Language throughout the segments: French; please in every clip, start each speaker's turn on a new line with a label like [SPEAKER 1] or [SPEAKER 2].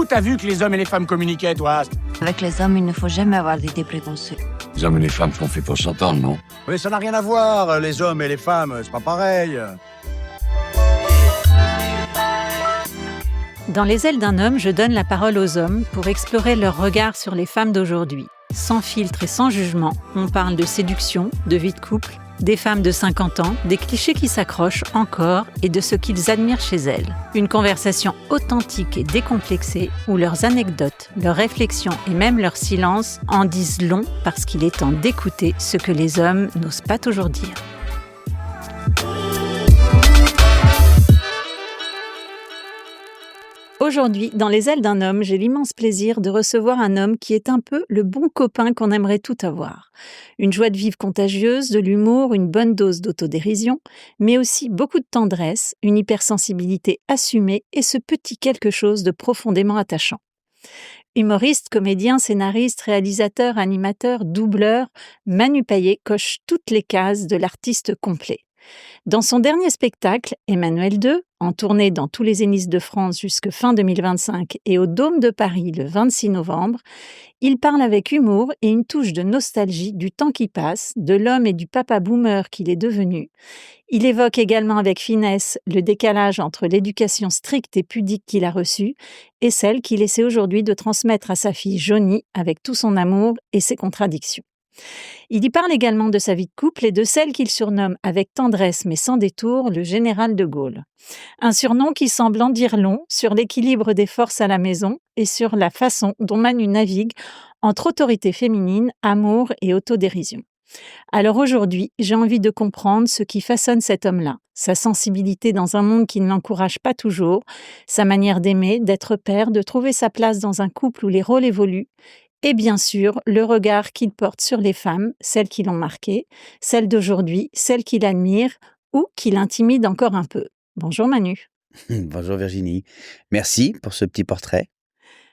[SPEAKER 1] Où t'as vu que les hommes et les femmes communiquaient, toi?
[SPEAKER 2] Avec les hommes, il ne faut jamais avoir d'idées préconçues.
[SPEAKER 3] Les hommes et les femmes sont faits pour s'entendre, non?
[SPEAKER 1] Mais ça n'a rien à voir, les hommes et les femmes, c'est pas pareil.
[SPEAKER 4] Dans Les ailes d'un homme, je donne la parole aux hommes pour explorer leur regard sur les femmes d'aujourd'hui. Sans filtre et sans jugement, on parle de séduction, de vie de couple, des femmes de 50 ans, des clichés qui s'accrochent encore et de ce qu'ils admirent chez elles. Une conversation authentique et décomplexée où leurs anecdotes, leurs réflexions et même leur silence en disent long parce qu'il est temps d'écouter ce que les hommes n'osent pas toujours dire. Aujourd'hui, dans Les ailes d'un homme, j'ai l'immense plaisir de recevoir un homme qui est un peu le bon copain qu'on aimerait tout avoir. Une joie de vivre contagieuse, de l'humour, une bonne dose d'autodérision, mais aussi beaucoup de tendresse, une hypersensibilité assumée et ce petit quelque chose de profondément attachant. Humoriste, comédien, scénariste, réalisateur, animateur, doubleur, Manu Payet coche toutes les cases de l'artiste complet. Dans son dernier spectacle, Emmanuel II, en tournée dans tous les Zéniths de France jusque fin 2025 et au Dôme de Paris le 26 novembre, il parle avec humour et une touche de nostalgie du temps qui passe, de l'homme et du papa boomer qu'il est devenu. Il évoque également avec finesse le décalage entre l'éducation stricte et pudique qu'il a reçue et celle qu'il essaie aujourd'hui de transmettre à sa fille Johnny avec tout son amour et ses contradictions. Il y parle également de sa vie de couple et de celle qu'il surnomme avec tendresse mais sans détour le général de Gaulle. Un surnom qui semble en dire long sur l'équilibre des forces à la maison et sur la façon dont Manu navigue entre autorité féminine, amour et autodérision. Alors aujourd'hui, j'ai envie de comprendre ce qui façonne cet homme-là, sa sensibilité dans un monde qui ne l'encourage pas toujours, sa manière d'aimer, d'être père, de trouver sa place dans un couple où les rôles évoluent, et bien sûr, le regard qu'il porte sur les femmes, celles qui l'ont marqué, celles d'aujourd'hui, celles qu'il admire ou qui l'intimident encore un peu. Bonjour Manu.
[SPEAKER 5] Bonjour Virginie. Merci pour ce petit portrait.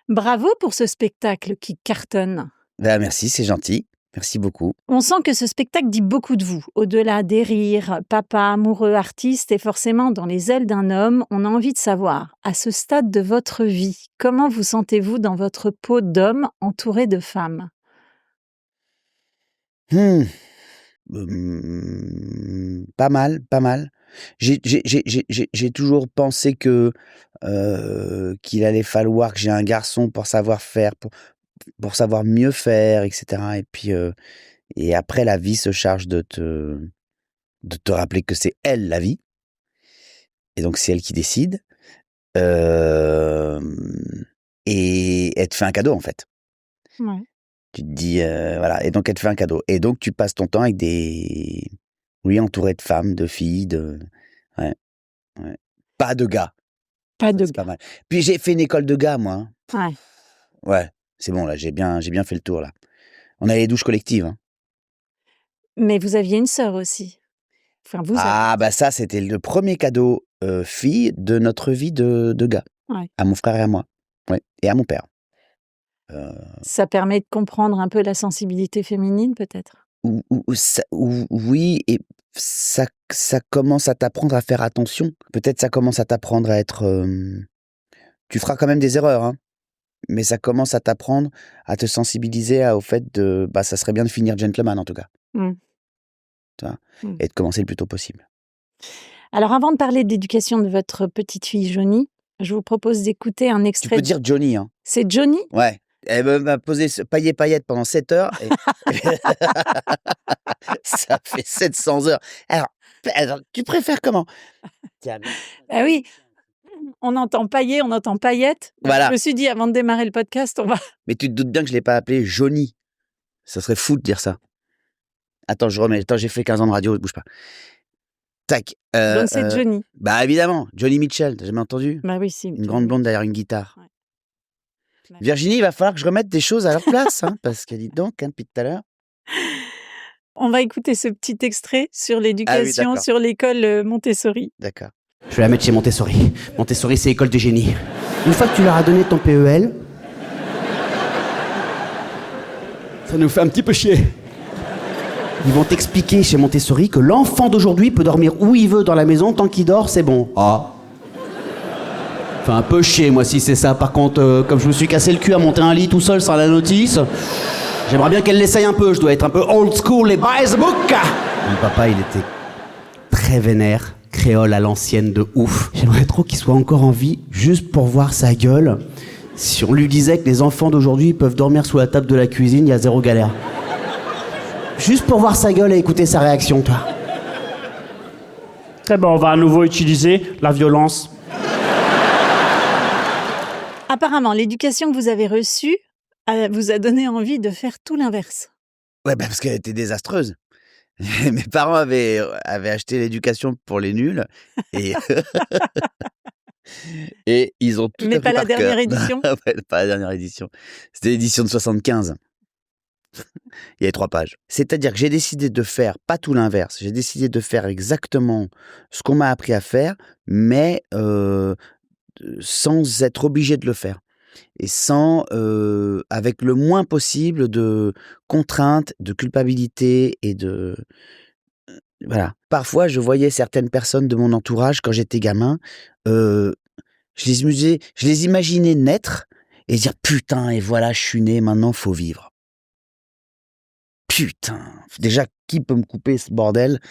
[SPEAKER 4] Bravo pour ce spectacle qui cartonne.
[SPEAKER 5] Merci, c'est gentil. Merci beaucoup.
[SPEAKER 4] On sent que ce spectacle dit beaucoup de vous. Au-delà des rires, papa, amoureux, artiste, et forcément dans Les ailes d'un homme, on a envie de savoir, à ce stade de votre vie, comment vous sentez-vous dans votre peau d'homme entouré de femmes ?
[SPEAKER 5] Pas mal. J'ai toujours pensé que qu'il allait falloir que j'ai un garçon pour savoir faire, pour savoir mieux faire, etc. Et puis, et après, la vie se charge de te rappeler que c'est elle, la vie. Et donc, c'est elle qui décide. Et elle te fait un cadeau, en fait.
[SPEAKER 4] Ouais.
[SPEAKER 5] Tu te dis, voilà. Et donc, elle te fait un cadeau. Et donc, tu passes ton temps avec oui, entouré de femmes, de filles, ouais. Pas de gars.
[SPEAKER 4] Pas de
[SPEAKER 5] C'est
[SPEAKER 4] gars.
[SPEAKER 5] pas mal. Puis, j'ai fait une école de gars, moi.
[SPEAKER 4] Ouais.
[SPEAKER 5] Ouais. C'est bon, là, j'ai bien fait le tour, là. On a les douches collectives, hein.
[SPEAKER 4] Mais vous aviez une sœur aussi. Enfin, vous avez...
[SPEAKER 5] Bah ça, c'était le premier cadeau fille de notre vie de gars.
[SPEAKER 4] Ouais.
[SPEAKER 5] À mon frère et à moi. Ouais. Et à mon père.
[SPEAKER 4] Ça permet de comprendre un peu la sensibilité féminine, peut-être ?
[SPEAKER 5] Oui, et ça commence à t'apprendre à faire attention. Peut-être ça commence à t'apprendre à être... Tu feras quand même des erreurs, hein. Mais ça commence à t'apprendre, à te sensibiliser au fait de... ça serait bien de finir gentleman, en tout cas. Tu vois, et de commencer le plus tôt possible.
[SPEAKER 4] Alors, avant de parler de l'éducation de votre petite fille Johnny, je vous propose d'écouter un extrait...
[SPEAKER 5] Tu peux dire Johnny, hein.
[SPEAKER 4] C'est Johnny ?
[SPEAKER 5] Ouais. Elle m'a posé paillette pendant 7 heures. Et... ça fait 700 heures. Alors, tu préfères comment ?
[SPEAKER 4] Ah oui, on entend paillet, on entend paillette.
[SPEAKER 5] Voilà.
[SPEAKER 4] Je me suis dit, avant de démarrer le podcast, on va...
[SPEAKER 5] Mais tu te doutes bien que je ne l'ai pas appelé Johnny. Ça serait fou de dire ça. Attends, je remets. Attends, j'ai fait 15 ans de radio, bouge pas. Tac.
[SPEAKER 4] Donc c'est Johnny.
[SPEAKER 5] Bah évidemment, Johnny Mitchell, t'as jamais entendu ?
[SPEAKER 4] Bah oui, si.
[SPEAKER 5] Une grande blonde derrière une guitare.
[SPEAKER 4] Ouais.
[SPEAKER 5] Virginie, il va falloir que je remette des choses à leur place, hein, parce qu'elle dit donc, depuis tout à l'heure.
[SPEAKER 4] On va écouter ce petit extrait sur l'éducation,
[SPEAKER 5] d'accord.
[SPEAKER 4] sur l'école Montessori.
[SPEAKER 5] D'accord.
[SPEAKER 6] Je vais la mettre chez Montessori. Montessori, c'est école de génie. Une fois que tu leur as donné ton PEL, ça nous fait un petit peu chier. Ils vont t'expliquer chez Montessori que l'enfant d'aujourd'hui peut dormir où il veut dans la maison, tant qu'il dort, c'est bon. Ah. Enfin, un peu chier, moi, si c'est ça. Par contre, comme je me suis cassé le cul à monter un lit tout seul sans la notice, j'aimerais bien qu'elle l'essaye un peu. Je dois être un peu old school et buy the book. Mon papa, il était très vénère, créole à l'ancienne de ouf. J'aimerais trop qu'il soit encore en vie, juste pour voir sa gueule. Si on lui disait que les enfants d'aujourd'hui peuvent dormir sous la table de la cuisine, il y a zéro galère. Juste pour voir sa gueule et écouter sa réaction, toi.
[SPEAKER 7] Très bien, on va à nouveau utiliser la violence.
[SPEAKER 4] Apparemment, l'éducation que vous avez reçue vous a donné envie de faire tout l'inverse.
[SPEAKER 5] Ouais, bah, parce qu'elle était désastreuse. Mes parents avaient acheté l'éducation pour les nuls et et ils ont tout
[SPEAKER 4] Mais
[SPEAKER 5] appris
[SPEAKER 4] pas la
[SPEAKER 5] par cœur.
[SPEAKER 4] dernière édition?
[SPEAKER 5] Ouais, pas la dernière édition. C'était l'édition de 75. Il y avait 3 pages. C'est-à-dire que j'ai décidé de faire pas tout l'inverse. J'ai décidé de faire exactement ce qu'on m'a appris à faire, mais sans être obligé de le faire. Et sans, avec le moins possible de contraintes, de culpabilité et de voilà. Parfois, je voyais certaines personnes de mon entourage quand j'étais gamin, je les imaginais naître et dire: «Putain et voilà, je suis né, maintenant faut vivre». Putain! Déjà, qui peut me couper ce bordel?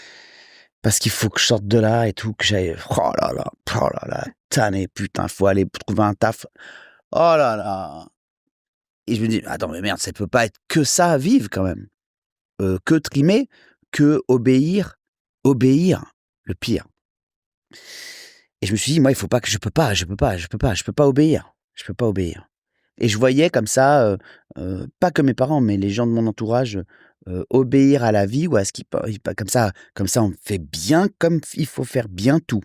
[SPEAKER 5] Parce qu'il faut que je sorte de là et tout, que j'aille oh là là, tanné, putain, faut aller trouver un taf. Oh là là! Et je me dis: «Attends, mais merde, ça peut pas être que ça, vivre quand même. Que trimer, que obéir, le pire». Et je me suis dit: «Moi, il faut pas que je peux pas obéir. Je peux pas obéir». Et je voyais comme ça, pas que mes parents, mais les gens de mon entourage, obéir à la vie ou à ce qui comme ça on fait bien comme il faut faire bien tout,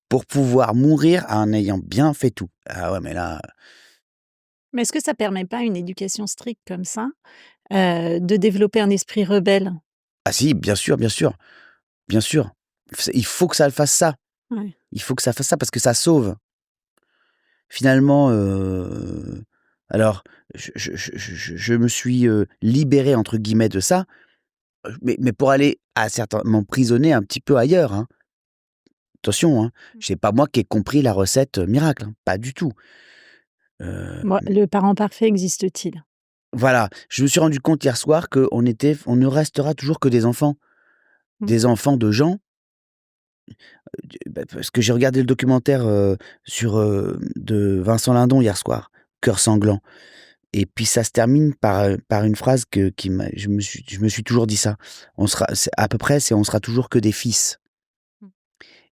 [SPEAKER 5] pour pouvoir mourir en ayant bien fait tout. Ah ouais, mais là
[SPEAKER 4] Mais est-ce que ça permet pas une éducation stricte comme ça, de développer un esprit rebelle?
[SPEAKER 5] ah si, bien sûr, bien sûr, bien sûr. Il faut que ça fasse ça.
[SPEAKER 4] Ouais.
[SPEAKER 5] Il faut que ça fasse ça parce que ça sauve. Finalement, alors je me suis, «libéré» entre guillemets de ça, mais pour aller à certains m'emprisonner un petit peu ailleurs, hein. Attention, hein, c'est pas moi qui ai compris la recette, miracle, hein, pas du tout.
[SPEAKER 4] Moi, le parent parfait existe-t-il?
[SPEAKER 5] Voilà, je me suis rendu compte hier soir qu'on ne restera toujours que des enfants.
[SPEAKER 4] Mmh.
[SPEAKER 5] Des enfants de gens, parce que j'ai regardé le documentaire, de Vincent Lindon hier soir, «Cœur sanglant» et puis ça se termine par une phrase qui m'a je me suis toujours dit ça. C'est à peu près, on sera toujours que des fils
[SPEAKER 4] Mmh.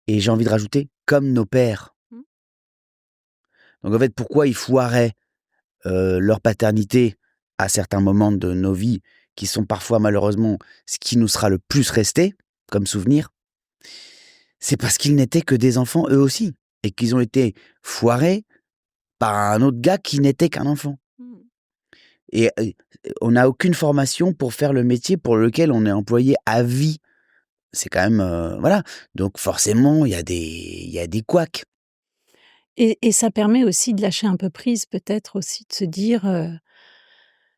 [SPEAKER 5] et j'ai envie de rajouter: comme nos pères.
[SPEAKER 4] Mmh.
[SPEAKER 5] Donc en fait, pourquoi ils foiraient, leur paternité à certains moments de nos vies, qui sont parfois malheureusement ce qui nous sera le plus resté comme souvenir, c'est parce qu'ils n'étaient que des enfants eux aussi et qu'ils ont été foirés par un autre gars qui n'était qu'un enfant.
[SPEAKER 4] Mmh.
[SPEAKER 5] Et on n'a aucune formation pour faire le métier pour lequel on est employé à vie. C'est quand même, voilà. Donc forcément, il y a des couacs.
[SPEAKER 4] Et ça permet aussi de lâcher un peu prise peut-être aussi, de se dire,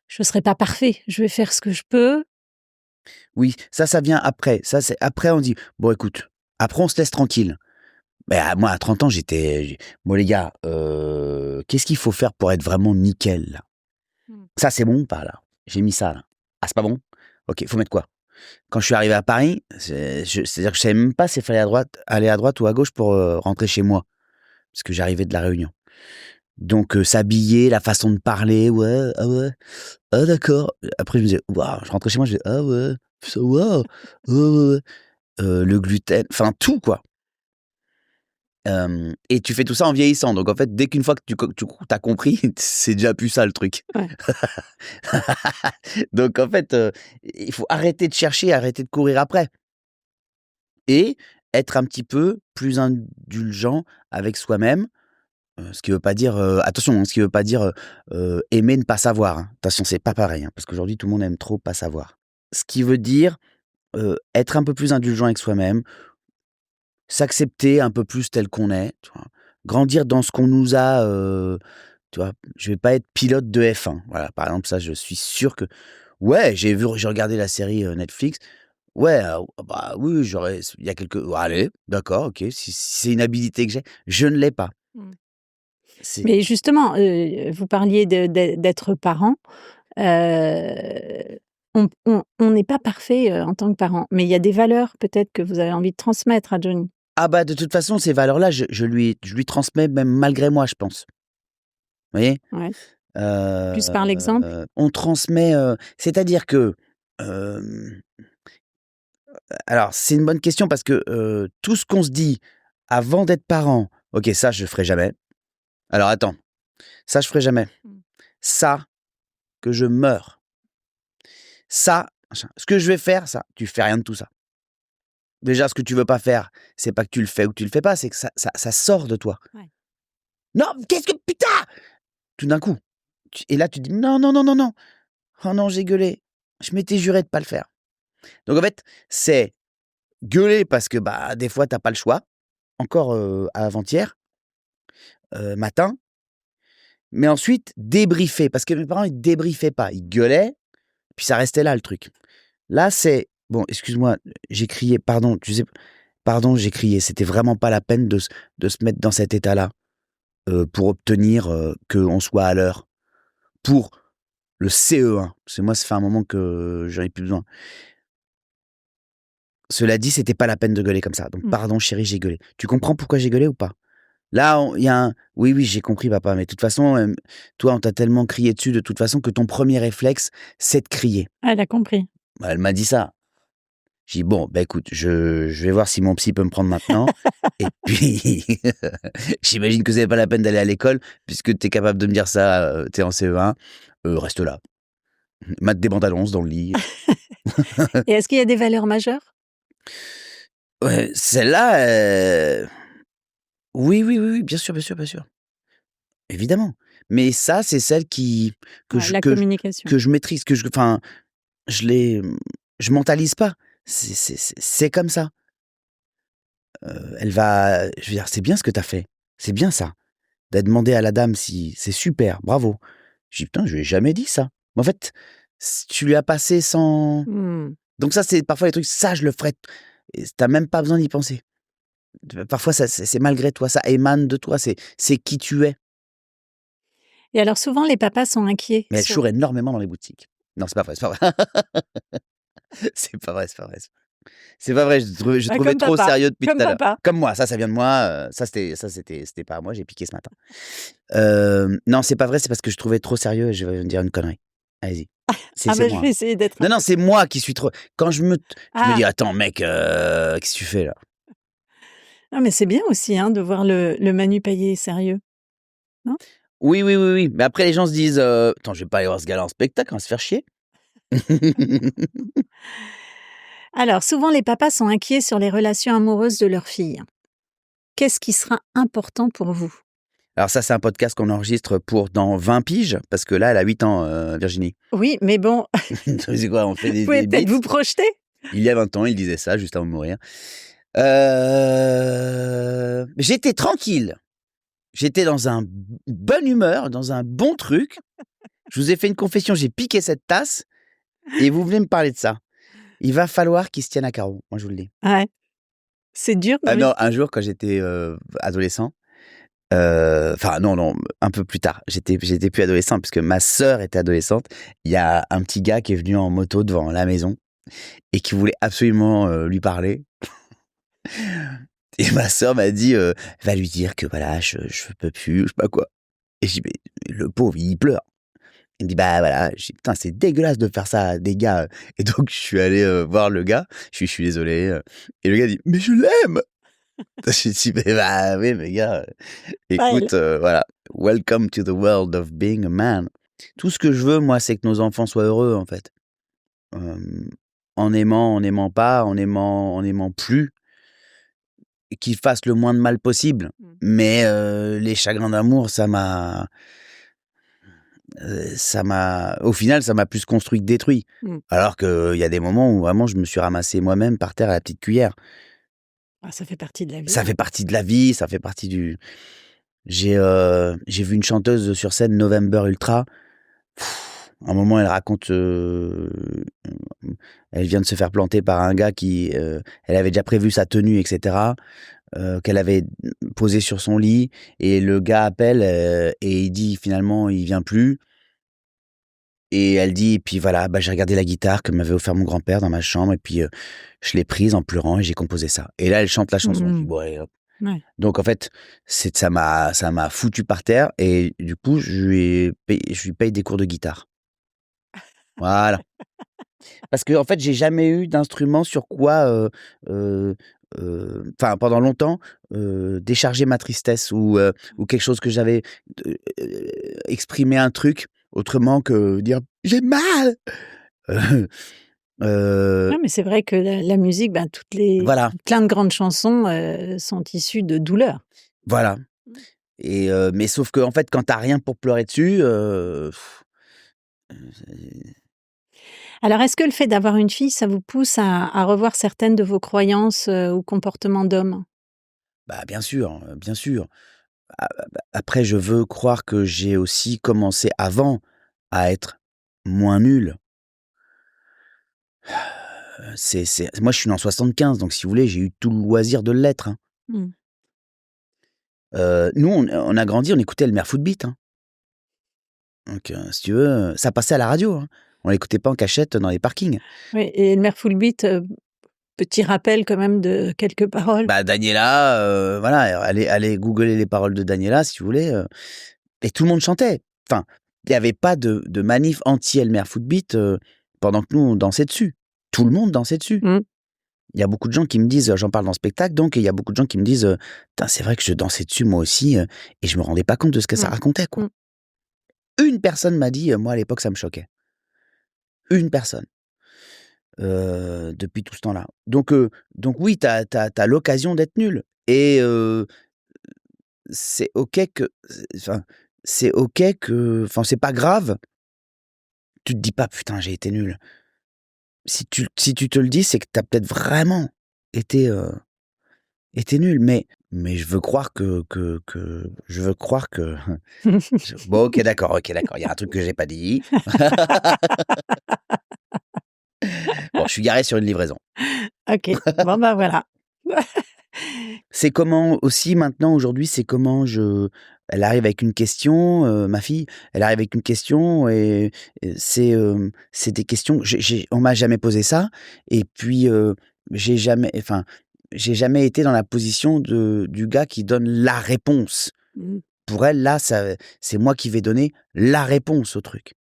[SPEAKER 4] «Je serai pas parfait, je vais faire ce que je peux».
[SPEAKER 5] Oui, ça vient après. Ça, c'est après on dit: «Bon écoute», après on se laisse tranquille. Mais moi à 30 ans, «Bon les gars, qu'est-ce qu'il faut faire pour être vraiment nickel là?
[SPEAKER 4] Mmh.
[SPEAKER 5] Ça c'est bon ou pas là? J'ai mis ça là. Ah c'est pas bon? OK, faut mettre quoi?» Quand je suis arrivé à Paris, c'est-à-dire que je savais même pas s'il fallait aller à droite ou à gauche pour, rentrer chez moi. Parce que j'arrivais de La Réunion. Donc s'habiller, la façon de parler, «Ouais, ah ouais, ah d'accord». Après je me disais: «Waouh», je rentrais chez moi, je disais: «Ah ouais, ça waouh, ouais, ouais, ouais». Le gluten, enfin tout quoi. Et tu fais tout ça en vieillissant. Donc en fait, dès qu'une fois que tu as compris, c'est déjà plus ça le truc.
[SPEAKER 4] Ouais.
[SPEAKER 5] Donc en fait, il faut arrêter de chercher, arrêter de courir après et être un petit peu plus indulgent avec soi-même. Ce qui veut pas dire, attention, hein, ce qui veut pas dire, aimer ne pas savoir, hein. Attention, c'est pas pareil, hein, parce qu'aujourd'hui tout le monde aime trop pas savoir. Ce qui veut dire, être un peu plus indulgent avec soi-même, s'accepter un peu plus tel qu'on est, tu vois? Grandir dans ce qu'on nous a, tu vois? Je vais pas être pilote de F1, voilà, par exemple, ça, je suis sûr que ouais, j'ai regardé la série, Netflix, ouais, bah, oui, il y a quelques allez, d'accord, OK, si c'est une habilité que j'ai, je ne l'ai pas.
[SPEAKER 4] Mmh.
[SPEAKER 5] C'est
[SPEAKER 4] Mais justement, vous parliez d'être parent. On n'est pas parfait en tant que parent, mais il y a des valeurs peut-être que vous avez envie de transmettre à Johnny.
[SPEAKER 5] ah bah, de toute façon, ces valeurs-là, je lui transmets même malgré moi, je pense. Vous voyez?
[SPEAKER 4] Ouais. Plus par l'exemple?
[SPEAKER 5] On transmet, c'est-à-dire que, hem, alors c'est une bonne question parce que, tout ce qu'on se dit avant d'être parent: «OK, ça je ferai jamais. Alors attends, ça je ferai jamais.
[SPEAKER 4] Mmh.
[SPEAKER 5] Ça, que je meure. Ça, machin. Ce que je vais faire, ça, tu fais rien de tout ça. Déjà, ce que tu veux pas faire, c'est pas que tu le fais ou que tu le fais pas, c'est que ça sort de toi.
[SPEAKER 4] Ouais.
[SPEAKER 5] Non, qu'est-ce que putain!» Tout d'un coup, et là tu dis: «Non, non, non, non, non. Oh non, j'ai gueulé. Je m'étais juré de pas le faire». Donc en fait, c'est gueuler parce que, bah, des fois, t'as pas le choix. Encore, avant-hier, matin, mais ensuite débriefer parce que mes parents, ils débriefaient pas. Ils gueulaient, puis ça restait là, le truc. Là, c'est: «Bon, excuse-moi, j'ai crié, pardon, tu sais, pardon, j'ai crié. C'était vraiment pas la peine de se mettre dans cet état-là, pour obtenir, qu'on soit à l'heure pour le CE1». Parce que moi, ça fait un moment que j'en ai plus besoin. Cela dit, c'était pas la peine de gueuler comme ça. Donc
[SPEAKER 4] Mmh.
[SPEAKER 5] pardon chérie, j'ai gueulé. Tu comprends pourquoi j'ai gueulé ou pas? Là, il y a un: «Oui, oui, j'ai compris papa, mais de toute façon, toi, on t'a tellement crié dessus de toute façon que ton premier réflexe, c'est de crier».
[SPEAKER 4] Ah, elle a compris.
[SPEAKER 5] Bah, elle m'a dit ça. J'ai dit: «Bon, bah, écoute, je vais voir si mon psy peut me prendre maintenant et puis j'imagine que c'est pas la peine d'aller à l'école puisque tu es capable de me dire ça, tu es en CE1, reste là. Mate des bandes annonces dans le lit».
[SPEAKER 4] Et est-ce qu'il y a des valeurs majeures?
[SPEAKER 5] Ouais, celle-là, oui, oui, oui, oui, bien sûr, bien sûr, bien sûr. Évidemment. Mais ça, c'est celle que
[SPEAKER 4] Ouais,
[SPEAKER 5] je
[SPEAKER 4] la
[SPEAKER 5] que je
[SPEAKER 4] communication.
[SPEAKER 5] que je maîtrise, enfin, je les, je mentalise pas. C'est comme ça. Elle va Je veux dire: «C'est bien ce que tu as fait. C'est bien ça. Tu demandé à la dame si c'est super, bravo». Je dis: «Putain, je lui ai jamais dit ça». Mais en fait, tu lui as passé sans,
[SPEAKER 4] Mmh.
[SPEAKER 5] donc ça, c'est parfois les trucs, ça, je le ferais et tu même pas besoin d'y penser. Parfois, ça, c'est malgré toi, ça émane de toi, c'est qui tu es.
[SPEAKER 4] Et alors souvent les papas sont inquiets
[SPEAKER 5] Mais elle
[SPEAKER 4] sur
[SPEAKER 5] choure énormément dans les boutiques. Non, c'est pas vrai, c'est pas vrai. C'est pas vrai, c'est pas vrai. C'est pas vrai, je trouvais
[SPEAKER 4] comme
[SPEAKER 5] trop
[SPEAKER 4] papa,
[SPEAKER 5] sérieux depuis
[SPEAKER 4] comme
[SPEAKER 5] tout à l'heure.
[SPEAKER 4] papa.
[SPEAKER 5] Comme moi, ça vient de moi, c'était pas à moi, j'ai piqué ce matin. Non, c'est pas vrai, c'est parce que je trouvais trop sérieux et je vais dire une connerie. Allez-y.
[SPEAKER 4] Ah
[SPEAKER 5] C'est
[SPEAKER 4] bah, je
[SPEAKER 5] moi.
[SPEAKER 4] vais essayer d'être un
[SPEAKER 5] Non, non,
[SPEAKER 4] peu
[SPEAKER 5] c'est moi qui suis trop, quand je me dis:
[SPEAKER 4] ah!
[SPEAKER 5] «Attends mec, qu'est-ce que tu fais là?»
[SPEAKER 4] Non, mais c'est bien aussi, hein, de voir le Manu Payet sérieux, non?
[SPEAKER 5] Oui, oui, oui, oui, mais après les gens se disent: «Attends, je vais pas aller voir ce gars-là en spectacle, on va se faire chier».
[SPEAKER 4] Alors souvent les papas sont inquiets sur les relations amoureuses de leurs filles. Qu'est-ce qui sera important pour vous?
[SPEAKER 5] Alors ça, c'est un podcast qu'on enregistre pour dans 20 piges, parce que là, elle a 8 ans, Virginie.
[SPEAKER 4] Oui, mais bon,
[SPEAKER 5] C'est quoi, on fait
[SPEAKER 4] vous pouvez
[SPEAKER 5] des
[SPEAKER 4] peut-être
[SPEAKER 5] bits?
[SPEAKER 4] vous projeter?
[SPEAKER 5] Il y a 20 ans, il disait ça juste avant de mourir. J'étais tranquille. J'étais dans bonne humeur, dans un bon truc. Je vous ai fait une confession, j'ai piqué cette tasse et vous venez me parler de ça. Il va falloir qu'il se tienne à carreau, moi je vous le dis.
[SPEAKER 4] Ouais, c'est dur de
[SPEAKER 5] Ah non,
[SPEAKER 4] rester
[SPEAKER 5] un jour quand j'étais, adolescent, enfin non, non, un peu plus tard, j'étais plus adolescent puisque ma sœur était adolescente. Il y a un petit gars qui est venu en moto devant la maison et qui voulait absolument, lui parler. Et ma sœur m'a dit: «Va lui dire que voilà, je peux plus», je sais pas quoi. Et je dis: «Mais le pauvre, il pleure». Il me dit: «Bah voilà». Je dis: «Putain, c'est dégueulasse de faire ça à des gars». Et donc je suis allé, voir le gars. Je suis désolé, et le gars dit: «Mais je l'aime!» J'ai dit: «Mais bah oui, mais gars,
[SPEAKER 4] pas elle.
[SPEAKER 5] écoute, voilà, welcome to the world of being a man». Tout ce que je veux, moi, c'est que nos enfants soient heureux, en fait. En aimant, en n'aimant pas, en aimant plus, et qu'ils fassent le moins de mal possible.
[SPEAKER 4] Mmh.
[SPEAKER 5] Mais les chagrins d'amour, au final, ça m'a plus construit que détruit.
[SPEAKER 4] Mmh.
[SPEAKER 5] Alors qu'il y a des moments où vraiment je me suis ramassé moi-même par terre à la petite cuillère.
[SPEAKER 4] Ah, ça fait partie de la vie.
[SPEAKER 5] Ça fait partie de la vie, ça fait partie du... J'ai vu une chanteuse sur scène, November Ultra. À un moment, elle raconte, elle vient de se faire planter par un gars qui, elle avait déjà prévu sa tenue, etc. qu'elle avait posé sur son lit, et le gars appelle et il dit finalement il vient plus. Et elle dit, et puis voilà, bah, j'ai regardé la guitare que m'avait offert mon grand-père dans ma chambre, et puis je l'ai prise en pleurant et j'ai composé ça. Et là, elle chante la chanson. Je dis, bon, allez, hop.
[SPEAKER 4] Ouais.
[SPEAKER 5] Donc en fait, ça m'a foutu par terre, et du coup, je lui paye des cours de guitare. Voilà. Parce que en fait, j'ai jamais eu d'instrument sur quoi, enfin pendant longtemps, décharger ma tristesse, ou quelque chose que j'avais, exprimer un truc autrement que dire j'ai mal. Euh,
[SPEAKER 4] Non, mais c'est vrai que la musique, ben,
[SPEAKER 5] voilà,
[SPEAKER 4] plein de grandes chansons sont issues de douleur.
[SPEAKER 5] voilà. Et mais sauf que en fait, quand t'as rien pour pleurer dessus,
[SPEAKER 4] Alors, est-ce que le fait d'avoir une fille, ça vous pousse à revoir certaines de vos croyances ou comportements d'homme?
[SPEAKER 5] bah bien sûr, bien sûr. Après, je veux croire que j'ai aussi commencé avant à être moins nul. Moi, je suis né en 75, donc si vous voulez, j'ai eu tout le loisir de l'être, hein.
[SPEAKER 4] Mmh.
[SPEAKER 5] Nous, on a grandi, on écoutait le Mère Footbeat, hein. Donc, si tu veux, ça passait à la radio, hein. On l'écoutait pas en cachette dans les parkings.
[SPEAKER 4] Oui, et Elmer Fullbeat, petit rappel quand même de quelques paroles.
[SPEAKER 5] Bah, Daniela, voilà, allez googler les paroles de Daniela si vous voulez, et tout le monde chantait. Enfin, il y avait pas de manif anti-Elmer Footbeat, pendant que nous, on dansait dessus. Tout le monde dansait dessus.
[SPEAKER 4] Mmh.
[SPEAKER 5] Il y a beaucoup de gens qui me disent, j'en parle dans le spectacle donc, et il y a beaucoup de gens qui me disent, «Putain, c'est vrai que je dansais dessus moi aussi, et je me rendais pas compte de ce que ça
[SPEAKER 4] Mmh.
[SPEAKER 5] racontait, quoi».
[SPEAKER 4] Mmh.
[SPEAKER 5] Une personne m'a dit, moi à l'époque ça me choquait. Une personne, depuis tout ce temps-là. Donc oui, t'as l'occasion d'être nul, et c'est OK que enfin, c'est OK que enfin, c'est pas grave. Tu te dis pas: «Putain, j'ai été nul». Si tu te le dis, c'est que t'as peut-être vraiment été, été nul, mais je veux croire que je veux croire que bon, OK, d'accord, il y a un truc que j'ai pas dit. Bon, je suis garé sur une livraison.
[SPEAKER 4] OK, bon, bah, voilà.
[SPEAKER 5] C'est comment aussi maintenant, aujourd'hui, c'est comment elle arrive avec une question, ma fille, elle arrive avec une question, et c'est des questions, on m'a jamais posé ça, et puis, j'ai jamais été dans la position du gars qui donne la réponse.
[SPEAKER 4] Mmh.
[SPEAKER 5] Pour elle, là, c'est moi qui vais donner la réponse au truc.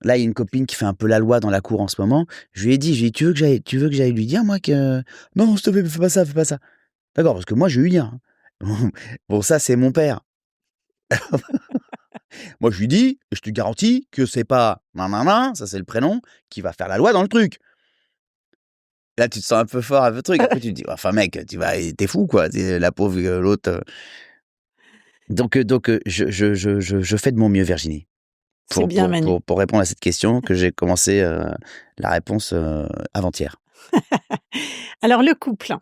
[SPEAKER 5] Là, il y a une copine qui fait un peu la loi dans la cour en ce moment. Je lui ai dit: «Tu veux que j'aille lui dire, moi, que non, s'il te plaît, fais pas ça, fais pas ça». D'accord, parce que moi, j'ai eu lien, hein. Bon, ça, c'est mon père. Moi, je lui dis, et je te garantis que c'est pas nanana, ça c'est le prénom, qui va faire la loi dans le truc. Là, tu te sens un peu fort, un peu truc. Après, tu te dis, enfin, mec, t'es fou, quoi. La pauvre, l'autre. Donc, je fais de mon mieux, Virginie.
[SPEAKER 4] C'est bien, Manu.
[SPEAKER 5] Pour répondre à cette question, que j'ai commencé la réponse avant-hier.
[SPEAKER 4] Alors, le couple.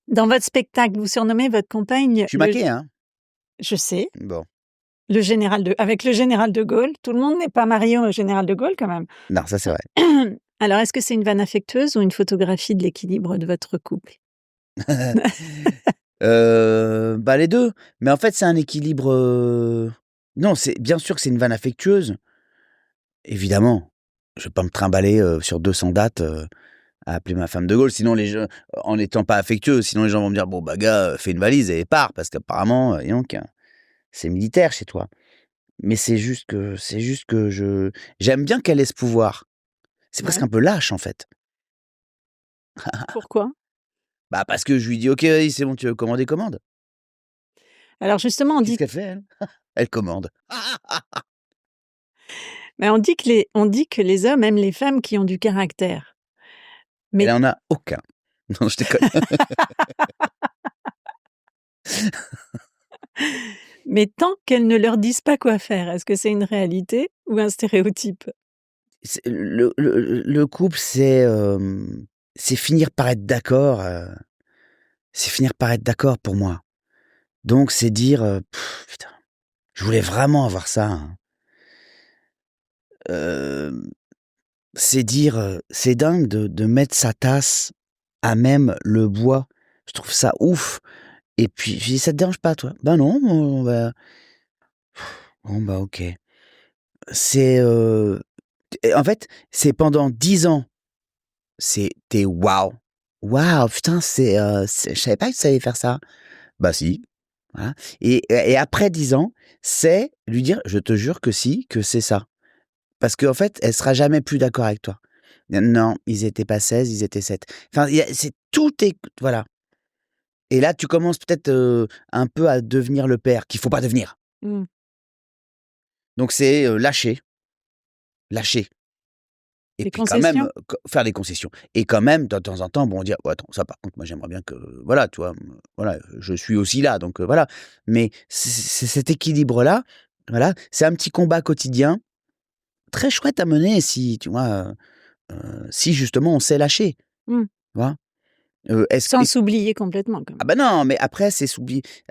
[SPEAKER 4] Dans votre spectacle, vous surnommez votre compagne
[SPEAKER 5] Je suis maquée, hein.
[SPEAKER 4] Je sais,
[SPEAKER 5] Bon.
[SPEAKER 4] avec le général de Gaulle. Tout le monde n'est pas marié au général de Gaulle, quand même.
[SPEAKER 5] Non, ça, c'est vrai.
[SPEAKER 4] Alors, est-ce que c'est une vanne affectueuse ou une photographie de l'équilibre de votre couple?
[SPEAKER 5] Bah, les 2. Mais en fait, c'est un équilibre, non, c'est bien sûr que c'est une vanne affectueuse. Évidemment. Je vais pas me trimballer, sur 200 dates, à appeler ma femme de Gaulle, sinon les gens, en étant pas affectueux, sinon les gens vont me dire: «Bon, bah, gars, fais une valise et pars, parce qu'apparemment, dis donc, c'est militaire chez toi». Mais c'est juste que j'aime bien qu'elle ait ce pouvoir. C'est presque
[SPEAKER 4] Ouais.
[SPEAKER 5] un peu lâche, en fait.
[SPEAKER 4] Pourquoi?
[SPEAKER 5] Bah, parce que je lui dis: «OK, vas-y, c'est bon, tu veux commander, commande».
[SPEAKER 4] Alors justement, on
[SPEAKER 5] Qu'est-ce
[SPEAKER 4] dit
[SPEAKER 5] qu'elle fait, elle? Elle commande.
[SPEAKER 4] on dit que les hommes aiment les femmes qui ont du caractère. Mais
[SPEAKER 5] Elle en a aucun. Non, je déconne.
[SPEAKER 4] mais tant qu'elles ne leur disent pas quoi faire, est-ce que c'est une réalité ou un stéréotype?
[SPEAKER 5] C'est le couple, c'est finir par être d'accord, c'est finir par être d'accord pour moi. Donc c'est dire, putain, je voulais vraiment avoir ça, hein. C'est dire, c'est dingue de mettre sa tasse à même le bois. Je trouve ça ouf, Et puis, je dis, ça te dérange pas, toi? Ben non, bon, bah, ok. C'est, en fait, c'est pendant 10 ans, t'es waouh. Waouh, putain, je savais pas que tu savais faire ça. Bah si, voilà. Et après 10 ans, c'est lui dire, je te jure que si, que c'est ça. Parce qu'en fait, elle sera jamais plus d'accord avec toi. Non, ils étaient pas 16, ils étaient 7. Enfin, tout est, voilà. Et là, tu commences peut-être un peu à devenir le père qu'il faut pas devenir.
[SPEAKER 4] Mmh.
[SPEAKER 5] Donc c'est lâcher. Et
[SPEAKER 4] Les
[SPEAKER 5] puis quand même,
[SPEAKER 4] concessions?
[SPEAKER 5] faire des concessions. Et quand même, de temps en temps, bon, dire, ouais, attends, ça par contre, moi j'aimerais bien que, voilà, tu vois, voilà, je suis aussi là, donc voilà. Mais c'est cet équilibre-là, voilà, c'est un petit combat quotidien, très chouette à mener si, tu vois, si justement on sait lâcher,
[SPEAKER 4] Mmh.
[SPEAKER 5] tu vois.
[SPEAKER 4] Sans s'oublier complètement quand
[SPEAKER 5] Ah
[SPEAKER 4] même.
[SPEAKER 5] bah non, mais après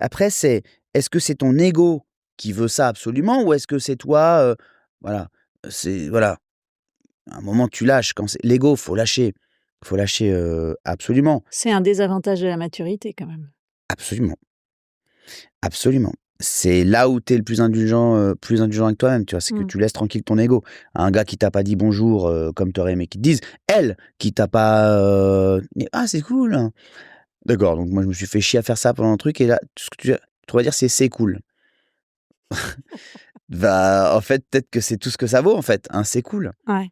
[SPEAKER 5] après est-ce que c'est ton ego qui veut ça absolument ou est-ce que c'est toi, voilà, voilà. À un moment, tu lâches. Quand c'est l'ego, faut lâcher. Faut lâcher, absolument,
[SPEAKER 4] C'est un désavantage de la maturité quand même.
[SPEAKER 5] absolument, absolument. C'est là où tu es le plus indulgent avec toi-même, tu vois? C'est que
[SPEAKER 4] Mmh.
[SPEAKER 5] tu laisses tranquille ton ego. Un gars qui t'a pas dit bonjour, comme tu aurais aimé qu'il te dise. Elle, qui t'a pas, dit: «Ah, c'est cool!» D'accord, donc moi, je me suis fait chier à faire ça pendant un truc et là, tout ce que tu vas dire, c'est cool. Bah, en fait, peut-être que c'est tout ce que ça vaut, en fait, un c'est cool.
[SPEAKER 4] Ouais.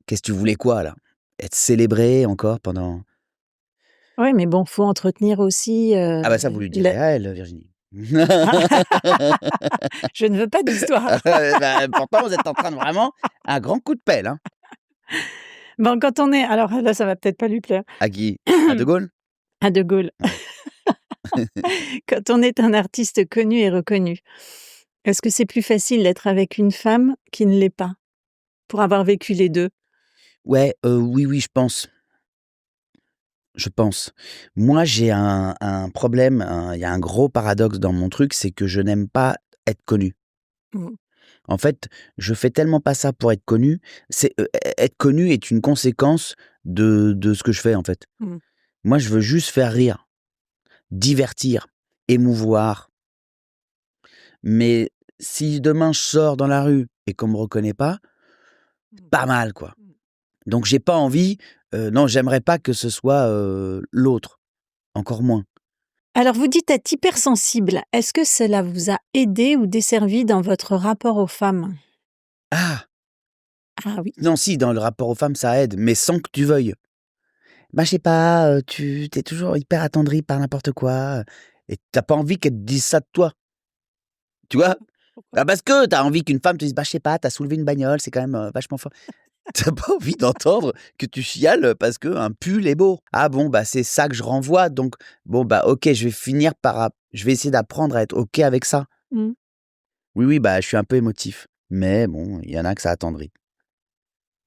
[SPEAKER 5] Qu'est-ce que tu voulais quoi, là? Être célébré encore pendant
[SPEAKER 4] Ouais, mais bon, faut entretenir aussi,
[SPEAKER 5] ah bah, ça, vous lui direz
[SPEAKER 4] la
[SPEAKER 5] à elle, Virginie.
[SPEAKER 4] je ne veux pas d'histoire.
[SPEAKER 5] Bah, pourtant, vous êtes en train de vraiment un grand coup de pelle, hein.
[SPEAKER 4] Bon, quand on est alors là, ça va peut-être pas lui plaire.
[SPEAKER 5] À qui? À De Gaulle?
[SPEAKER 4] À De Gaulle.
[SPEAKER 5] Ouais.
[SPEAKER 4] Quand on est un artiste connu et reconnu, est-ce que c'est plus facile d'être avec une femme qui ne l'est pas? Pour avoir vécu les 2?
[SPEAKER 5] Ouais, oui, oui, je pense. Je pense. Moi, j'ai un problème, il y a un gros paradoxe dans mon truc, c'est que je n'aime pas être connu.
[SPEAKER 4] Mmh.
[SPEAKER 5] En fait, je fais tellement pas ça pour être connu, être connu est une conséquence de ce que je fais, en fait.
[SPEAKER 4] Mmh.
[SPEAKER 5] Moi, je veux juste faire rire, divertir, émouvoir. Mais si demain je sors dans la rue et qu'on me reconnaît pas, pas mal, quoi. Donc j'ai pas envie, non, j'aimerais pas que ce soit, l'autre, encore moins.
[SPEAKER 4] Alors vous dites être hypersensible. Est-ce que cela vous a aidé ou desservi dans votre rapport aux femmes?
[SPEAKER 5] Ah!
[SPEAKER 4] Ah oui.
[SPEAKER 5] Non, si, dans le rapport aux femmes, ça aide, mais sans que tu veuilles. Bah, je sais pas, tu es toujours hyper attendri par n'importe quoi, et tu pas envie qu'elle te dise ça de toi, tu vois?
[SPEAKER 4] Pourquoi?
[SPEAKER 5] Bah, parce que tu as envie qu'une femme te dise: «Bah, je sais pas, tu as soulevé une bagnole, c'est quand même, vachement fort». Tu pas envie d'entendre que tu chiales parce qu'un pull est beau. Ah bon, bah, c'est ça que je renvoie donc bon, bah, OK, je vais essayer d'apprendre à être OK avec ça.
[SPEAKER 4] Mmh.
[SPEAKER 5] Oui, oui, bah, je suis un peu émotif, mais bon, il y en a que ça attendrit.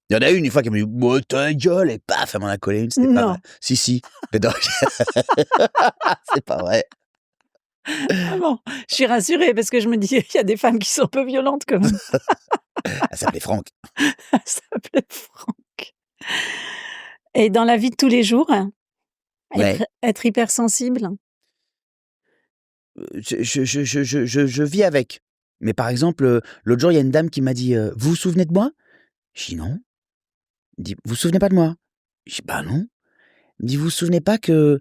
[SPEAKER 5] Il y en a une fois qui m'a dit: «Bah, ta gueule» et paf, elle m'en a collé une, c'était pas
[SPEAKER 4] Non.
[SPEAKER 5] vrai. Si, si, mais non, c'est pas vrai.
[SPEAKER 4] Ah bon, je suis rassurée parce que je me dis: «Il y a des femmes qui sont un peu violentes quand même».
[SPEAKER 5] Elle s'appelait Franck.
[SPEAKER 4] Elle s'appelait Franck. Et dans la vie de tous les jours,
[SPEAKER 5] Ouais,
[SPEAKER 4] être hypersensible?
[SPEAKER 5] je vis avec. Mais par exemple, l'autre jour, il y a une dame qui m'a dit, «Vous vous souvenez de moi?» Je dis: «Non». Elle me dit: «Vous vous souvenez pas de moi?» Je dis: «Bah, non». Elle me dit: «Vous vous souvenez pas que,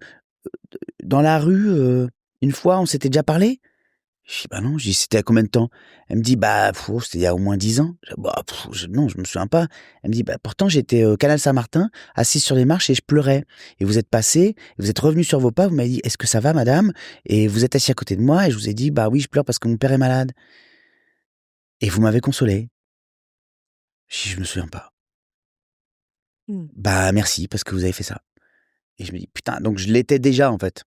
[SPEAKER 5] dans la rue, une fois, on s'était déjà parlé?» Je dis: «Bah, non». Je dis: «C'était à combien de temps?» Elle me dit: «Bah, c'était il y a au moins 10 ans». Je dis: «Bah, non, je me souviens pas». Elle me dit: «Bah, pourtant, j'étais au canal Saint-Martin, assise sur les marches et je pleurais et vous êtes passé, vous êtes revenu sur vos pas, vous m'avez dit: "Est-ce que ça va madame?" et vous êtes assis à côté de moi et je vous ai dit: "Bah, oui, je pleure parce que mon père est malade" et vous m'avez consolé». Je dis: «Je me souviens pas».
[SPEAKER 4] Mmh.
[SPEAKER 5] «Bah, merci parce que vous avez fait ça» et je me dis: «Putain», donc je l'étais déjà, en fait.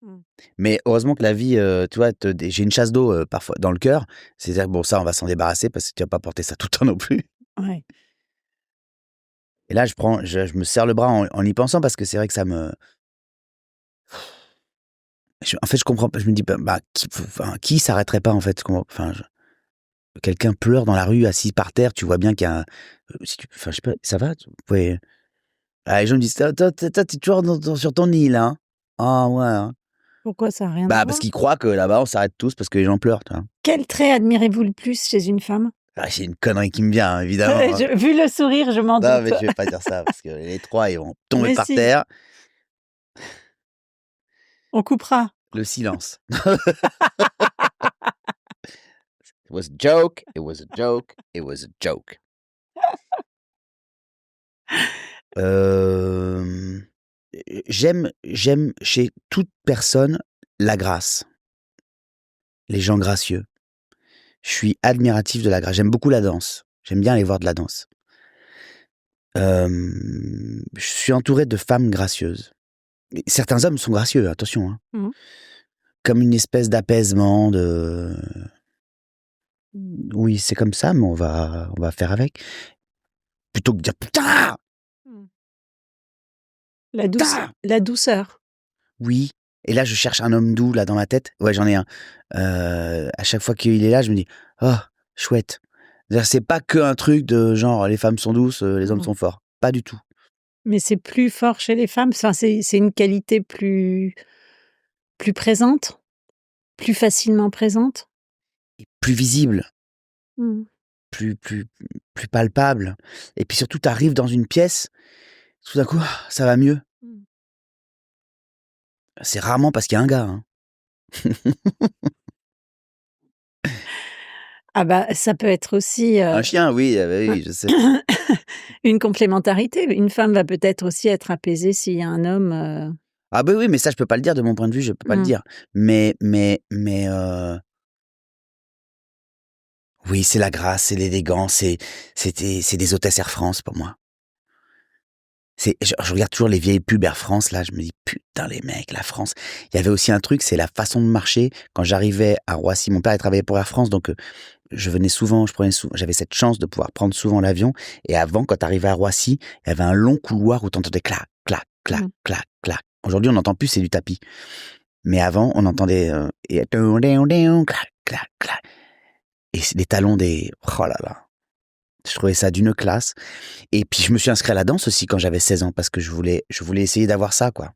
[SPEAKER 4] Mmh.
[SPEAKER 5] Mais heureusement que la vie, tu vois, j'ai une chasse d'eau, parfois dans le cœur. C'est-à-dire, bon, ça, on va s'en débarrasser parce que tu vas pas porter ça tout le temps non plus.
[SPEAKER 4] Ouais.
[SPEAKER 5] Et là, je me serre le bras en y pensant parce que c'est vrai que ça me en fait, je comprends pas. Je me dis: «Bah, qui s'arrêterait pas, en fait?» Je comprends enfin, quelqu'un pleure dans la rue, assis par terre, tu vois bien qu'il y a un si tu enfin, je sais pas, ça va? Vous pouvez ah, les gens me disent: «Toi, tu es toujours sur ton île, hein?» «Ah ouais, hein».
[SPEAKER 4] Pourquoi ça n'a rien à
[SPEAKER 5] Bah,
[SPEAKER 4] voir?
[SPEAKER 5] parce qu'ils croient que là-bas, on s'arrête tous parce que les gens pleurent, tu vois.
[SPEAKER 4] Quel trait admirez-vous le plus chez une femme?
[SPEAKER 5] Ah, c'est une connerie qui me vient, hein, évidemment. Hein.
[SPEAKER 4] Vu le sourire, je m'en
[SPEAKER 5] Non, mais
[SPEAKER 4] doute.
[SPEAKER 5] je vais pas dire ça parce que les trois, ils vont tomber
[SPEAKER 4] Mais
[SPEAKER 5] par
[SPEAKER 4] si.
[SPEAKER 5] terre.
[SPEAKER 4] On coupera.
[SPEAKER 5] Le silence. It was a joke, it was a joke, it was a joke. J'aime chez toute personne la grâce, les gens gracieux. Je suis admiratif de la grâce. J'aime beaucoup la danse. J'aime bien aller voir de la danse. Je suis entouré de femmes gracieuses. Et certains hommes sont gracieux, attention. Hein.
[SPEAKER 4] Mmh.
[SPEAKER 5] Comme une espèce d'apaisement, de... Oui, c'est comme ça, mais on va faire avec. Plutôt que de dire putain.
[SPEAKER 4] La douceur.
[SPEAKER 5] Oui. Et là, je cherche un homme doux, là, dans ma tête. Ouais, j'en ai un. À chaque fois qu'il est là, je me dis, oh, chouette. C'est pas que un truc de genre, les femmes sont douces, les hommes sont forts. Pas du tout.
[SPEAKER 4] Mais c'est plus fort chez les femmes. Enfin, c'est une qualité plus présente, plus facilement présente.
[SPEAKER 5] Et plus visible,
[SPEAKER 4] Mmh.
[SPEAKER 5] plus palpable. Et puis surtout, t'arrives dans une pièce, tout d'un coup, ça va mieux.
[SPEAKER 4] Mmh.
[SPEAKER 5] C'est rarement parce qu'il y a un gars. Hein.
[SPEAKER 4] Ah bah, ça peut être aussi
[SPEAKER 5] Un chien, oui, oui, je sais.
[SPEAKER 4] une complémentarité. Une femme va peut-être aussi être apaisée s'il y a un homme.
[SPEAKER 5] Ah bah oui, mais ça, je peux pas le dire de mon point de vue, je peux pas le dire. Mais oui, c'est la grâce, c'est l'élégance, c'est des hôtesses Air France pour moi. Je regarde toujours les vieilles pubs Air France, là, je me dis, putain, les mecs, la France. Il y avait aussi un truc, c'est la façon de marcher. Quand j'arrivais à Roissy, mon père, il travaillait pour Air France, donc je venais souvent, j'avais cette chance de pouvoir prendre souvent l'avion. Et avant, quand t'arrivais à Roissy, il y avait un long couloir où t'entendais clac, clac, clac, clac, clac. Aujourd'hui, on n'entend plus, c'est du tapis. Mais avant, on entendait clac, clac, clac. Et les talons des... Oh là là. Je trouvais ça d'une classe. Et puis, je me suis inscrit à la danse aussi quand j'avais 16 ans parce que je voulais essayer d'avoir ça, quoi.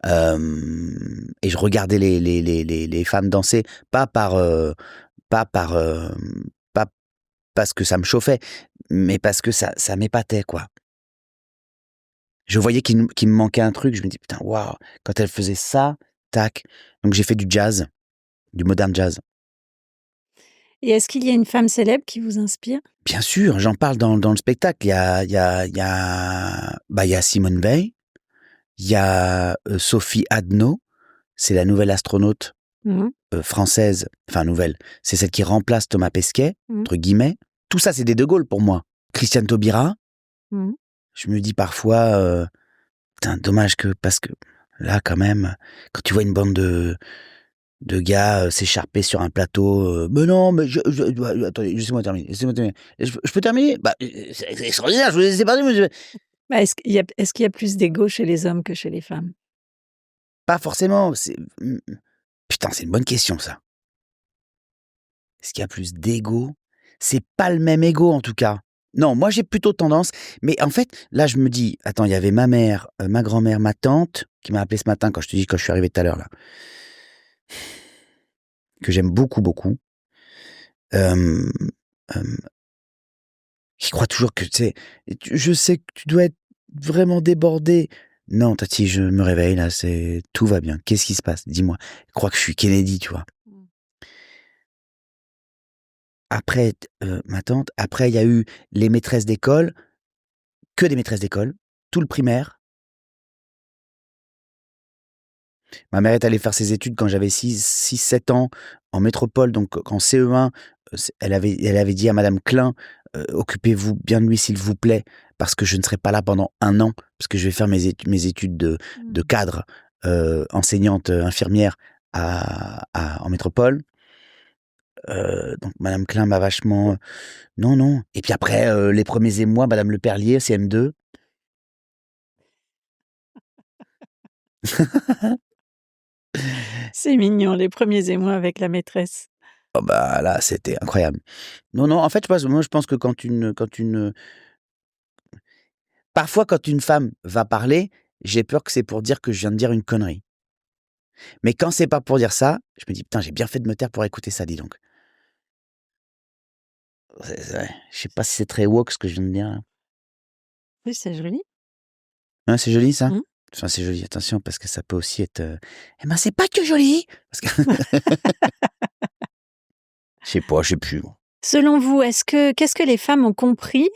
[SPEAKER 5] Et je regardais les femmes danser, pas parce que ça me chauffait, mais parce que ça m'épatait, quoi. Je voyais qu'il me manquait un truc. Je me dis, putain, waouh, quand elle faisait ça, tac. Donc, j'ai fait du jazz, du modern jazz.
[SPEAKER 4] Et est-ce qu'il y a une femme célèbre qui vous inspire?
[SPEAKER 5] Bien sûr, j'en parle dans le spectacle. Il y a Simone Veil, il y a Sophie Adno, c'est la nouvelle astronaute française, enfin nouvelle, c'est celle qui remplace Thomas Pesquet, entre guillemets. Tout ça, c'est des De Gaulle pour moi. Christiane Taubira, je me dis parfois, putain, dommage parce que là, quand même, quand tu vois une bande de gars s'écharper sur un plateau. Mais non, mais attendez, laissez-moi terminer. Je peux terminer? Bah, c'est extraordinaire, je vous ai laissé parler, mais
[SPEAKER 4] Bah, est-ce qu'il y a plus d'ego chez les hommes que chez les femmes?
[SPEAKER 5] pas forcément. Putain, c'est une bonne question, ça. Est-ce qu'il y a plus d'ego? C'est pas le même ego, en tout cas. Non, moi, j'ai plutôt tendance... Mais en fait, là, je me dis... Attends, il y avait ma mère, ma grand-mère, ma tante, qui m'a appelé ce matin, quand je suis arrivé tout à l'heure, là. Que j'aime beaucoup, beaucoup. Qui croit toujours que, tu sais... Je sais que tu dois être vraiment débordé. Non, Tati, je me réveille, là, tout va bien. Qu'est-ce qui se passe? Dis-moi. Je crois que je suis Kennedy, tu vois. Après, ma tante, après, il y a eu les maîtresses d'école, que des maîtresses d'école, tout le primaire. Ma mère est allée faire ses études quand j'avais 6-7 ans en métropole, donc en CE1, elle avait dit à Madame Klein, occupez-vous bien de lui s'il vous plaît, parce que je ne serai pas là pendant 1 an, parce que je vais faire mes études de cadre, enseignante infirmière en métropole. Donc Madame Klein m'a vachement... Non. Et puis après, les premiers émois, Madame Le Perlier, CM2.
[SPEAKER 4] C'est mignon, les premiers émois avec la maîtresse.
[SPEAKER 5] Oh bah là, c'était incroyable. Non, en fait, je pense que parfois, quand une femme va parler, j'ai peur que c'est pour dire que je viens de dire une connerie. Mais quand c'est pas pour dire ça, je me dis, putain, j'ai bien fait de me taire pour écouter ça, dis donc. Je sais pas si c'est très woke ce que je viens de dire, là.
[SPEAKER 4] Oui, c'est joli.
[SPEAKER 5] Hein, c'est joli, ça?
[SPEAKER 4] Mmh.
[SPEAKER 5] Enfin, c'est joli, attention, parce que ça peut aussi être... Eh ben, c'est pas que joli! Parce que... je sais plus. Moi.
[SPEAKER 4] Selon vous, qu'est-ce que les femmes ont compris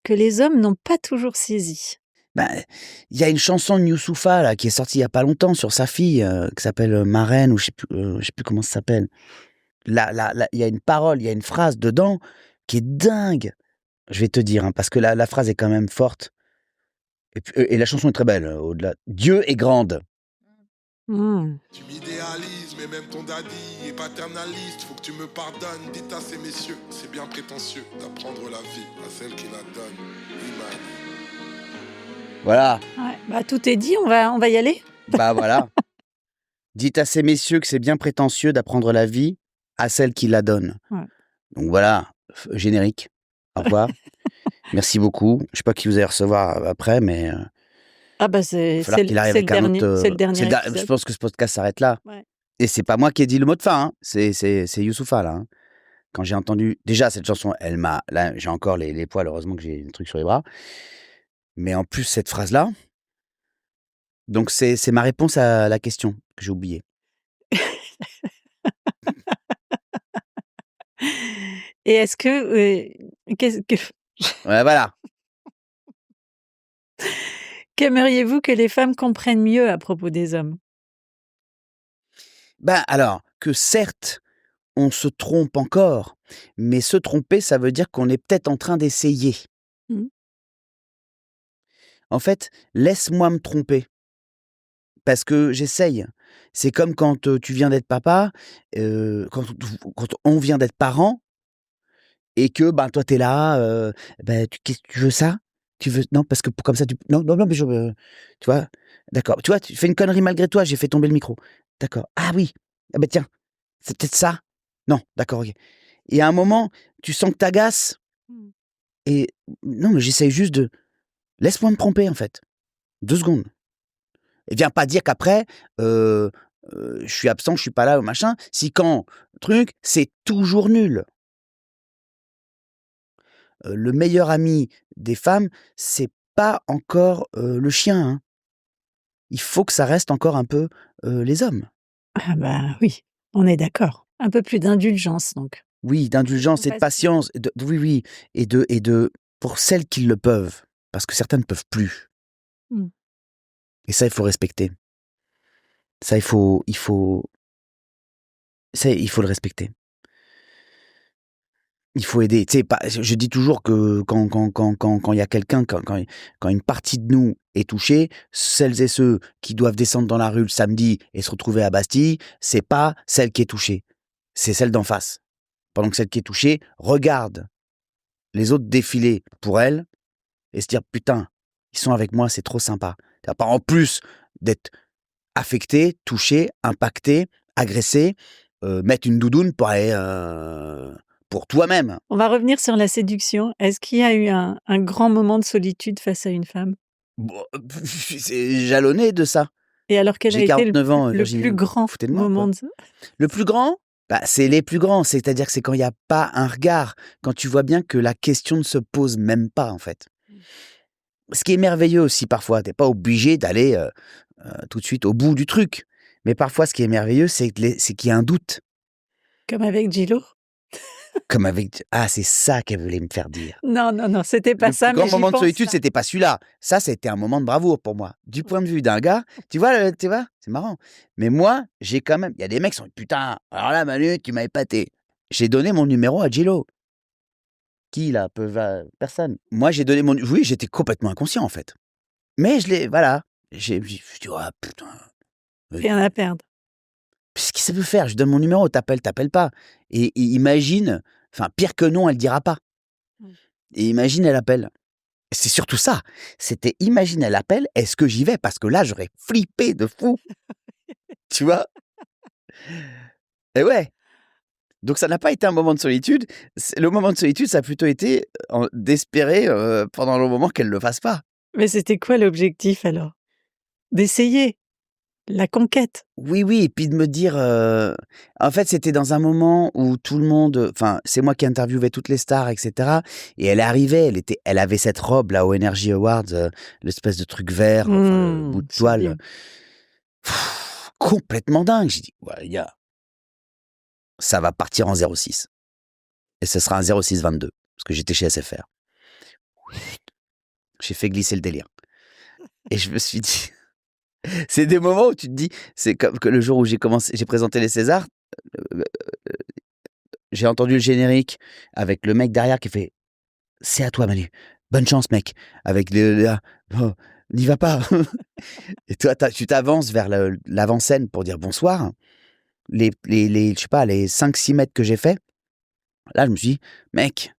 [SPEAKER 4] que les hommes n'ont pas toujours saisi?
[SPEAKER 5] Ben, il y a une chanson de Youssoupha, là, qui est sortie il y a pas longtemps sur sa fille, qui s'appelle Marraine, ou je sais plus comment ça s'appelle. Là, il y a une parole, il y a une phrase dedans qui est dingue. Je vais te dire, hein, parce que la phrase est quand même forte. Et la chanson est très belle, au-delà. Dieu est grande.
[SPEAKER 4] Mmh.
[SPEAKER 8] Tu m'idéalises, mais même ton daddy est paternaliste. Faut que tu me pardonnes, dites à ces messieurs, c'est bien prétentieux d'apprendre la vie à celle qui la donne. Iman.
[SPEAKER 5] Voilà.
[SPEAKER 4] Ouais, bah, tout est dit, on va y aller?
[SPEAKER 5] Bah voilà. Dites à ces messieurs que c'est bien prétentieux d'apprendre la vie à celle qui la donne.
[SPEAKER 4] Ouais.
[SPEAKER 5] Donc voilà, générique. Au revoir. Merci beaucoup. Je sais pas qui vous allez recevoir après, mais
[SPEAKER 4] Ah bah,
[SPEAKER 5] il
[SPEAKER 4] c'est
[SPEAKER 5] va falloir qu'il arrive
[SPEAKER 4] le
[SPEAKER 5] avec un
[SPEAKER 4] dernier,
[SPEAKER 5] autre.
[SPEAKER 4] c'est le dernier
[SPEAKER 5] Je
[SPEAKER 4] épisode.
[SPEAKER 5] pense que ce podcast s'arrête là.
[SPEAKER 4] Ouais.
[SPEAKER 5] Et c'est pas moi qui ai dit le mot de fin. Hein. C'est Youssoupha là. Hein. Quand j'ai entendu déjà cette chanson, elle m'a. Là, j'ai encore les poils. Heureusement que j'ai un truc sur les bras. Mais en plus cette phrase là. Donc c'est ma réponse à la question que j'ai oubliée.
[SPEAKER 4] Et est-ce que,
[SPEAKER 5] Ouais, voilà.
[SPEAKER 4] qu'aimeriez-vous que les femmes comprennent mieux à propos des hommes?
[SPEAKER 5] Ben alors que certes on se trompe encore, mais se tromper ça veut dire qu'on est peut-être en train d'essayer.
[SPEAKER 4] Mmh.
[SPEAKER 5] En fait, laisse-moi me tromper. Parce que j'essaye. C'est comme quand tu viens d'être papa, quand on vient d'être parent et que ben toi t'es là, tu veux ça? Tu veux non parce que comme ça tu non non non mais tu vois? D'accord. Tu vois, tu fais une connerie malgré toi, j'ai fait tomber le micro. D'accord. Ah oui. Ah ben tiens, c'est peut-être ça? Non, d'accord, OK. Et à un moment, tu sens que t'agaces
[SPEAKER 4] Mmh.
[SPEAKER 5] et non mais j'essaye juste de laisse-moi me tromper en fait. 2 secondes. Et viens pas dire qu'après, je suis absent, je suis pas là, machin. Si quand truc, c'est toujours nul. Le meilleur ami des femmes, c'est pas encore, le chien, hein. Il faut que ça reste encore un peu, les hommes.
[SPEAKER 4] Ah bah, oui, on est d'accord. Un peu plus d'indulgence donc.
[SPEAKER 5] Oui, d'indulgence et de
[SPEAKER 4] Compassion.
[SPEAKER 5] patience, oui, et de pour celles qui le peuvent, parce que certaines ne peuvent plus.
[SPEAKER 4] Mmh.
[SPEAKER 5] Et ça, il faut respecter. Ça, il faut le respecter. Il faut aider. Tu sais, pas, je dis toujours que quand il y a quelqu'un, quand une partie de nous est touchée, celles et ceux qui doivent descendre dans la rue le samedi et se retrouver à Bastille, c'est pas celle qui est touchée, c'est celle d'en face. Pendant que celle qui est touchée regarde les autres défiler pour elle et se dire putain, ils sont avec moi, c'est trop sympa. Pas en plus d'être affecté, touché, impacté, agressé, mettre une doudoune pour aller pour toi-même.
[SPEAKER 4] On va revenir sur la séduction. Est-ce qu'il y a eu un grand moment de solitude face à une femme?
[SPEAKER 5] Bon, c'est jalonné de ça.
[SPEAKER 4] Et alors quel a
[SPEAKER 5] J'ai
[SPEAKER 4] été
[SPEAKER 5] 49 ans,
[SPEAKER 4] le
[SPEAKER 5] Virginie,
[SPEAKER 4] plus
[SPEAKER 5] vous
[SPEAKER 4] grand
[SPEAKER 5] foutez de moi,
[SPEAKER 4] moment
[SPEAKER 5] quoi.
[SPEAKER 4] de
[SPEAKER 5] Le plus grand? Bah, c'est les plus grands, c'est-à-dire que c'est quand il y a pas un regard, quand tu vois bien que la question ne se pose même pas, en fait. Ce qui est merveilleux aussi parfois, tu es pas obligé d'aller, tout de suite au bout du truc. Mais parfois ce qui est merveilleux, c'est qu'il y a un doute.
[SPEAKER 4] Comme avec Djilo?
[SPEAKER 5] Comme avec c'est ça qu'elle voulait me faire dire.
[SPEAKER 4] Non, non, non, c'était pas
[SPEAKER 5] Le
[SPEAKER 4] ça,
[SPEAKER 5] plus grand
[SPEAKER 4] mais j'y
[SPEAKER 5] moment de
[SPEAKER 4] pense
[SPEAKER 5] solitude,
[SPEAKER 4] là.
[SPEAKER 5] c'était pas celui-là. Ça, c'était un moment de bravoure pour moi. Du point de vue d'un gars, tu vois, c'est marrant. Mais moi, j'ai quand même. Il y a des mecs qui sont putain. Alors là, Manu, tu m'as épaté. J'ai donné mon numéro à Djilo. Qui là personne. Moi, j'ai donné mon. Oui, j'étais complètement inconscient en fait. Mais je l'ai. Voilà. Je dis, ah putain.
[SPEAKER 4] Rien à perdre.
[SPEAKER 5] Qu'est-ce qu'il ça peut faire? Je donne mon numéro, t'appelles pas. Et imagine. Enfin, pire que non, elle dira pas. Et imagine, elle appelle. C'est surtout ça. C'était imagine, elle appelle, est-ce que j'y vais? Parce que là, j'aurais flippé de fou. Tu vois? Et ouais. Donc ça n'a pas été un moment de solitude. Le moment de solitude, ça a plutôt été d'espérer pendant le moment qu'elle ne le fasse pas.
[SPEAKER 4] Mais c'était quoi l'objectif alors? D'essayer? La conquête.
[SPEAKER 5] Oui, oui, et puis de me dire... En fait, c'était dans un moment où tout le monde... Enfin, c'est moi qui interviewais toutes les stars, etc. Et elle arrivait, elle avait cette robe, là, au Energy Awards, l'espèce de truc vert, enfin, le bout de toile.
[SPEAKER 4] sublime.
[SPEAKER 5] Complètement dingue. J'ai dit, ouais, les gars, ça va partir en 06. Et ce sera un 06-22, parce que j'étais chez SFR. J'ai fait glisser le délire. Et je me suis dit... C'est des moments où tu te dis... C'est comme que le jour où j'ai présenté les Césars, euh, j'ai entendu le générique avec le mec derrière qui fait « C'est à toi, Manu. Bonne chance, mec. » Avec oh, n'y va pas. Et toi, tu t'avances vers l'avant-scène pour dire bonsoir. Je sais pas, les 5-6 mètres que j'ai fait, là, je me suis dit, mec,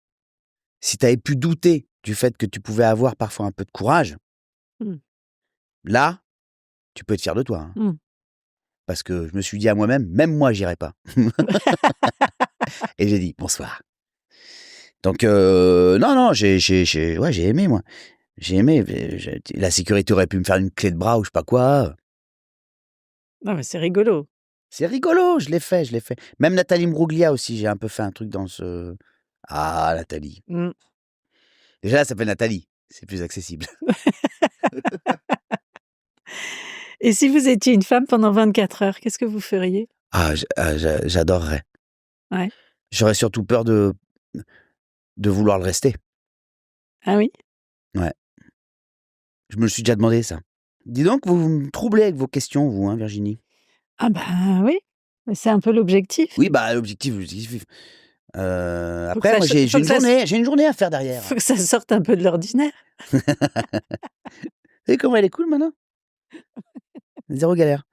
[SPEAKER 5] si tu avais pu douter du fait que tu pouvais avoir parfois un peu de courage,
[SPEAKER 4] Mm.
[SPEAKER 5] là, tu peux être fier de toi. Hein.
[SPEAKER 4] Mm.
[SPEAKER 5] Parce que je me suis dit à moi-même, même moi, j'irai pas. Et j'ai dit bonsoir. Donc, non, j'ai aimé, moi. J'ai aimé. La sécurité aurait pu me faire une clé de bras ou je sais pas quoi.
[SPEAKER 4] Non, mais c'est rigolo.
[SPEAKER 5] C'est rigolo, je l'ai fait. Même Nathalie Mbruglia aussi, j'ai un peu fait un truc dans ce... Ah, Nathalie.
[SPEAKER 4] Mm.
[SPEAKER 5] Déjà, elle s'appelle Nathalie. C'est plus accessible.
[SPEAKER 4] Et si vous étiez une femme pendant 24 heures, qu'est-ce que vous feriez?
[SPEAKER 5] J'adorerais.
[SPEAKER 4] Ouais.
[SPEAKER 5] J'aurais surtout peur de vouloir le rester.
[SPEAKER 4] Ah oui?
[SPEAKER 5] Ouais. Je me le suis déjà demandé, ça. Dis donc, vous me troublez avec vos questions, vous, hein, Virginie?
[SPEAKER 4] Ah ben oui, c'est un peu l'objectif.
[SPEAKER 5] Oui, bah, l'objectif. Après,
[SPEAKER 4] ça
[SPEAKER 5] moi, j'ai
[SPEAKER 4] faut que ça
[SPEAKER 5] une journée à faire derrière.
[SPEAKER 4] Faut que ça sorte un peu de l'ordinaire.
[SPEAKER 5] Vous savez comment elle est cool, maintenant? Zéro galère.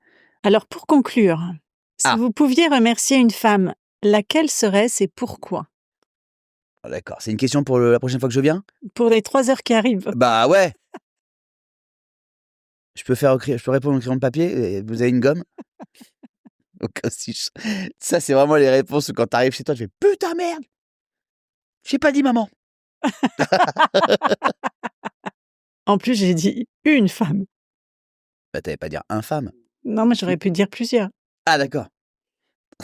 [SPEAKER 4] Alors pour conclure, si
[SPEAKER 5] Ah.
[SPEAKER 4] vous pouviez remercier une femme, laquelle serait-ce et pourquoi?
[SPEAKER 5] Ah, d'accord. C'est une question pour la prochaine fois que je viens?
[SPEAKER 4] Pour les 3 heures qui arrivent.
[SPEAKER 5] Bah, ouais. Je peux répondre au crayon de papier et vous avez une gomme? Donc, ça, c'est vraiment les réponses où quand t'arrives chez toi, tu fais « Putain, merde! J'ai pas dit maman!
[SPEAKER 4] En plus, j'ai dit une femme. »
[SPEAKER 5] Bah, t'avais pas dire « infâme ».
[SPEAKER 4] Non, mais j'aurais pu dire plusieurs.
[SPEAKER 5] Ah, d'accord.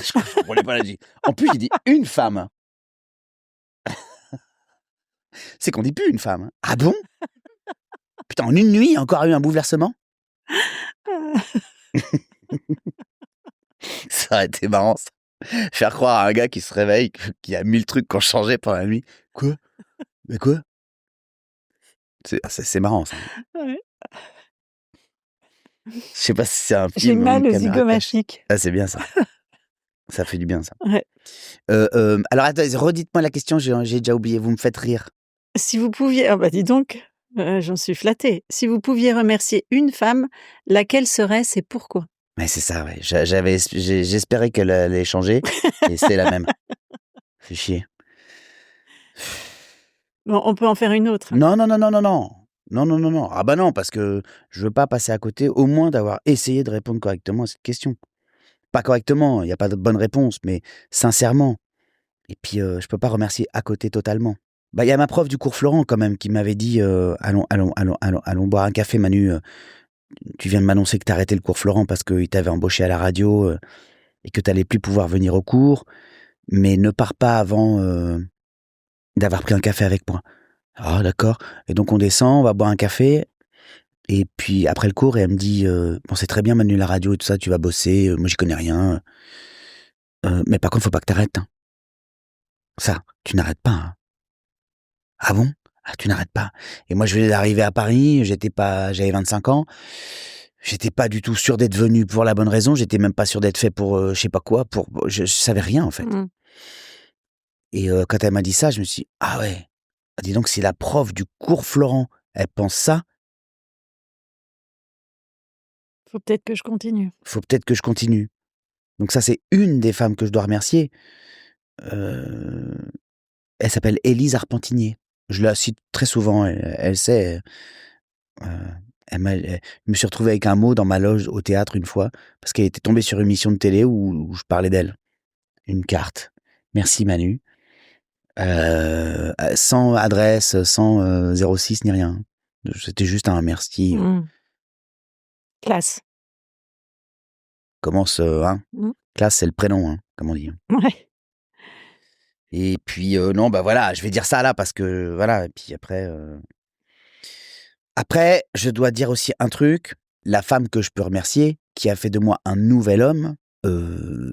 [SPEAKER 5] Je comprenais pas la J. En plus, j'ai dit « une femme ». C'est qu'on dit plus « une femme ». Ah bon? Putain, en une nuit, il y a encore eu un bouleversement? Ça aurait été marrant, ça. Faire croire à un gars qui se réveille qu'il y a 1000 trucs qui ont changé pendant la nuit. Quoi? Mais quoi? C'est marrant, ça.
[SPEAKER 4] Ouais.
[SPEAKER 5] Je sais pas si c'est un film.
[SPEAKER 4] J'ai
[SPEAKER 5] ou
[SPEAKER 4] mal
[SPEAKER 5] une
[SPEAKER 4] aux
[SPEAKER 5] caméra cache.
[SPEAKER 4] zygomatiques.
[SPEAKER 5] Ah, c'est bien ça. Ça fait du bien, ça.
[SPEAKER 4] Ouais.
[SPEAKER 5] Alors, attendez, redites-moi la question, j'ai déjà oublié. Vous me faites rire.
[SPEAKER 4] Si vous pouviez... Ah bah dis donc, j'en suis flattée. Si vous pouviez remercier une femme, laquelle serait-ce et pourquoi?
[SPEAKER 5] Mais c'est ça, ouais. J'espérais qu'elle allait changer et c'est la même. Fais chier.
[SPEAKER 4] Bon, on peut en faire une autre.
[SPEAKER 5] Non. Ah bah non, parce que je veux pas passer à côté, au moins d'avoir essayé de répondre correctement à cette question. Pas correctement, il n'y a pas de bonne réponse, mais sincèrement. Et puis, je peux pas remercier à côté totalement. Bah, il y a ma prof du cours Florent, quand même, qui m'avait dit allons boire un café, Manu. Tu viens de m'annoncer que t'arrêtais le cours Florent parce qu'il t'avait embauché à la radio et que t'allais plus pouvoir venir au cours. Mais ne pars pas avant d'avoir pris un café avec moi. Ah, d'accord. Et donc, on descend, on va boire un café. Et puis, après le cours, elle me dit bon, c'est très bien, Manu, la radio et tout ça, tu vas bosser. Moi, j'y connais rien. Mais par contre, faut pas que t'arrêtes. Hein. Ça, tu n'arrêtes pas. Hein. Ah bon? Ah, tu n'arrêtes pas. Et moi, je venais d'arriver à Paris, j'avais 25 ans. J'étais pas du tout sûr d'être venu pour la bonne raison. J'étais même pas sûr d'être fait pour je sais pas quoi. Je savais rien, en fait.
[SPEAKER 4] Mm.
[SPEAKER 5] Et quand elle m'a dit ça, je me suis dit, ah ouais. Ah, dis donc, si la prof du cours Florent, elle pense ça,
[SPEAKER 4] Faut peut-être que je continue.
[SPEAKER 5] faut peut-être que je continue. Donc ça, c'est une des femmes que je dois remercier. Elle s'appelle Élise Arpentinier. Je la cite très souvent. Elle sait. Je me suis retrouvé avec un mot dans ma loge au théâtre une fois parce qu'elle était tombée sur une émission de télé où je parlais d'elle. Une carte. Merci Manu. Sans adresse, sans 06 ni rien. C'était juste un merci.
[SPEAKER 4] Mm. Classe.
[SPEAKER 5] commence, hein.
[SPEAKER 4] Mmh.
[SPEAKER 5] Classe, c'est le prénom, hein, comme on dit.
[SPEAKER 4] Ouais.
[SPEAKER 5] Et puis, non, bah voilà, je vais dire ça là parce que, voilà, et puis après. Après, je dois dire aussi un truc. La femme que je peux remercier, qui a fait de moi un nouvel homme,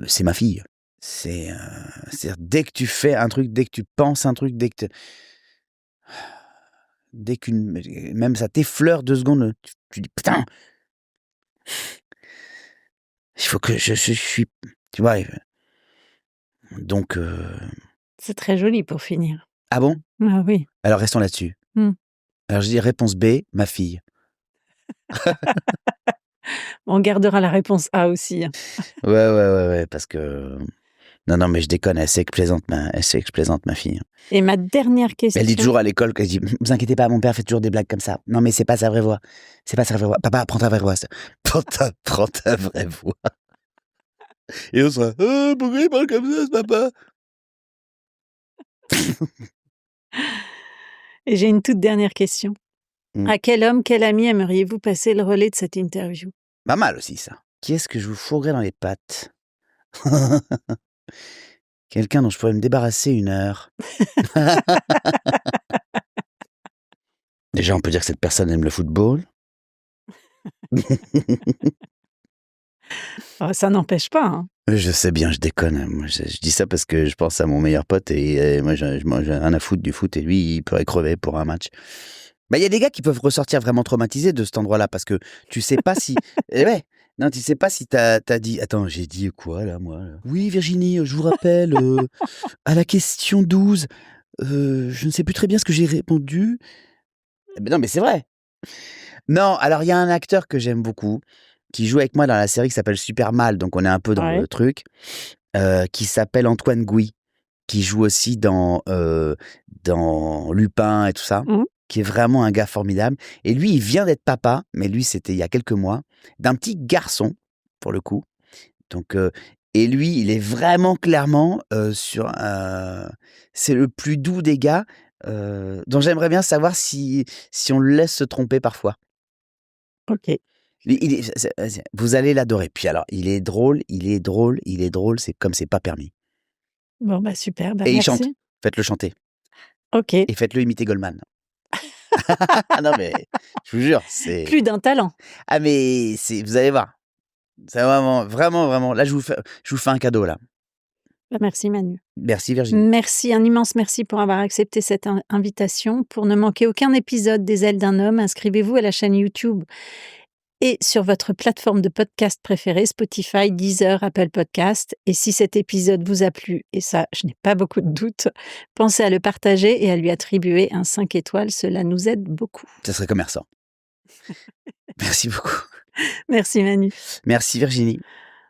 [SPEAKER 5] c'est ma fille. C'est-à-dire, dès que tu fais un truc, dès que tu penses un truc, dès qu'une, même ça t'effleure 2 secondes, tu dis putain, il faut que je suis, tu vois. Donc,
[SPEAKER 4] C'est très joli pour finir.
[SPEAKER 5] ah bon?
[SPEAKER 4] Ah oui.
[SPEAKER 5] Alors restons là-dessus.
[SPEAKER 4] Mmh.
[SPEAKER 5] Alors je dis réponse B, ma fille.
[SPEAKER 4] On gardera la réponse A aussi, hein.
[SPEAKER 5] Ouais, parce que non, mais je déconne, elle sait que je plaisante ma fille.
[SPEAKER 4] Et ma dernière
[SPEAKER 5] Mais
[SPEAKER 4] question.
[SPEAKER 5] elle dit toujours à l'école qu'elle dit vous inquiétez pas, mon père fait toujours des blagues comme ça. Non mais c'est pas sa vraie voix. C'est pas sa vraie voix. Papa, prends ta vraie voix. Prends ta vraie voix. Et on sera pourquoi il parle comme ça, ce papa?
[SPEAKER 4] Et j'ai une toute dernière question.
[SPEAKER 5] Mmh.
[SPEAKER 4] À quel homme, quel ami aimeriez-vous passer le relais de cette interview?
[SPEAKER 5] Pas mal aussi ça. Qui est-ce que je vous fourguerais dans les pattes? Quelqu'un dont je pourrais me débarrasser 1 heure. Déjà, on peut dire que cette personne aime le football.
[SPEAKER 4] Ça n'empêche pas, hein.
[SPEAKER 5] Je sais bien, je déconne. Moi, je dis ça parce que je pense à mon meilleur pote et moi, j'ai rien à foutre du foot et lui, il pourrait crever pour un match. Bah, il y a des gars qui peuvent ressortir vraiment traumatisés de cet endroit-là parce que tu sais pas si. Eh ouais, non, tu sais pas si t'as dit. Attends, j'ai dit quoi là, moi là. Oui, Virginie, je vous rappelle, à la question 12, je ne sais plus très bien ce que j'ai répondu. Eh ben non, mais c'est vrai. Non, alors il y a un acteur que j'aime beaucoup qui joue avec moi dans la série qui s'appelle Super Mal, donc on est un peu dans
[SPEAKER 4] Ouais.
[SPEAKER 5] le truc, qui s'appelle Antoine Gouy, qui joue aussi dans Lupin et tout ça,
[SPEAKER 4] Mmh.
[SPEAKER 5] qui est vraiment un gars formidable. Et lui, il vient d'être papa, mais lui, c'était il y a quelques mois, d'un petit garçon, pour le coup. Donc, et lui, il est vraiment clairement c'est le plus doux des gars, dont j'aimerais bien savoir si on le laisse se tromper parfois.
[SPEAKER 4] Ok.
[SPEAKER 5] Vous allez l'adorer. Puis alors, il est drôle, c'est comme c'est pas permis.
[SPEAKER 4] Bon, bah super. Bah,
[SPEAKER 5] Et il
[SPEAKER 4] merci.
[SPEAKER 5] chante. Faites-le chanter.
[SPEAKER 4] Ok.
[SPEAKER 5] Et faites-le imiter Goldman. Non mais, je vous jure, c'est...
[SPEAKER 4] Plus d'un talent.
[SPEAKER 5] Ah mais, vous allez voir. C'est vraiment... Là, je vous fais un cadeau, là.
[SPEAKER 4] Bah, merci Manu.
[SPEAKER 5] Merci Virginie.
[SPEAKER 4] Merci, un immense merci pour avoir accepté cette invitation. Pour ne manquer aucun épisode des Ailes d'un homme, inscrivez-vous à la chaîne YouTube et sur votre plateforme de podcast préférée, Spotify, Deezer, Apple Podcast. Et si cet épisode vous a plu, et ça, je n'ai pas beaucoup de doutes, pensez à le partager et à lui attribuer un 5 étoiles, cela nous aide beaucoup.
[SPEAKER 5] Ça serait commerçant. Merci beaucoup.
[SPEAKER 4] Merci Manu.
[SPEAKER 5] Merci Virginie.